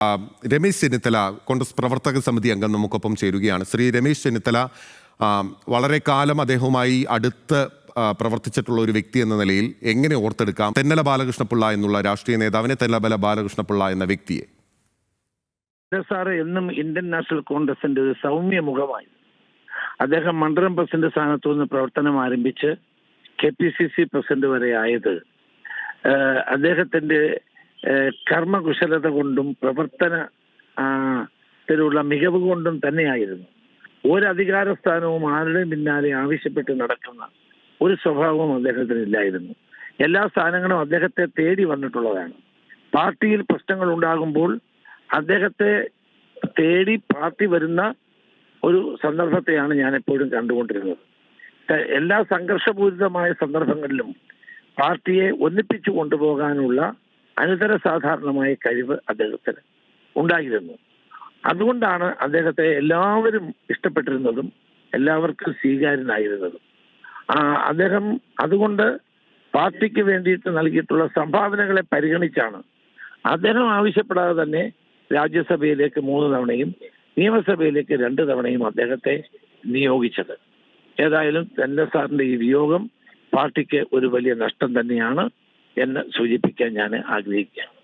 രമേശ് ചെന്നിത്തല കോൺഗ്രസ് പ്രവർത്തക സമിതി അംഗം നമുക്കൊപ്പം ചേരുകയാണ്. ശ്രീ രമേശ് ചെന്നിത്തല വളരെ കാലം അദ്ദേഹവുമായി അടുത്ത് പ്രവർത്തിച്ചിട്ടുള്ള ഒരു വ്യക്തി എന്ന നിലയിൽ എങ്ങനെ ഓർത്തെടുക്കാം തെന്നല ബാലകൃഷ്ണപിള്ള എന്നുള്ള രാഷ്ട്രീയ നേതാവിനെ, തെന്നല ബാലകൃഷ്ണപിള്ള എന്ന വ്യക്തിയെ? സാറ് എന്നും ഇന്ത്യൻ നാഷണൽ കോൺഗ്രസിന്റെ ഒരു സൗമ്യ മുഖമായി. അദ്ദേഹം മണ്ഡലം പ്രസിഡന്റ് സ്ഥാനത്തു നിന്ന് പ്രവർത്തനം ആരംഭിച്ച് KPCC പ്രസിഡന്റ് വരെ ആയത് അദ്ദേഹത്തിന്റെ കർമ്മകുശലത കൊണ്ടും പ്രവർത്തനത്തിലുള്ള മികവ് കൊണ്ടും തന്നെയായിരുന്നു. ഒരു അധികാര സ്ഥാനവും ആരുടെയും പിന്നാലെ ആവശ്യപ്പെട്ട് നടക്കുന്ന ഒരു സ്വഭാവവും അദ്ദേഹത്തിന് ഇല്ലായിരുന്നു. എല്ലാ സ്ഥാനങ്ങളും അദ്ദേഹത്തെ തേടി വന്നിട്ടുള്ളതാണ്. പാർട്ടിയിൽ പ്രശ്നങ്ങൾ ഉണ്ടാകുമ്പോൾ അദ്ദേഹത്തെ തേടി പാർട്ടി വരുന്ന ഒരു സന്ദർഭത്തെയാണ് ഞാൻ എപ്പോഴും കണ്ടുകൊണ്ടിരുന്നത്. എല്ലാ സംഘർഷപൂരിതമായ സന്ദർഭങ്ങളിലും പാർട്ടിയെ ഒന്നിപ്പിച്ചു കൊണ്ടുപോകാനുള്ള അനിതര സാധാരണമായ കഴിവ് അദ്ദേഹത്തിന് ഉണ്ടായിരുന്നു. അതുകൊണ്ടാണ് അദ്ദേഹത്തെ എല്ലാവരും ഇഷ്ടപ്പെട്ടിരുന്നതും എല്ലാവർക്കും സ്വീകാര്യനായിരുന്നതും. അദ്ദേഹം അതുകൊണ്ട് പാർട്ടിക്ക് വേണ്ടിയിട്ട് നൽകിയിട്ടുള്ള സംഭാവനകളെ പരിഗണിച്ചാണ് അദ്ദേഹം ആവശ്യപ്പെടാതെ തന്നെ രാജ്യസഭയിലേക്ക് 3 തവണയും നിയമസഭയിലേക്ക് 2 തവണയും അദ്ദേഹത്തെ നിയോഗിച്ചത്. ഏതായാലും തെന്നല സാറിന്റെ ഈ വിയോഗം പാർട്ടിക്ക് ഒരു വലിയ നഷ്ടം തന്നെയാണ് എന്ന് സൂചിപ്പിക്കാൻ ഞാൻ ആഗ്രഹിക്കുകയാണ്.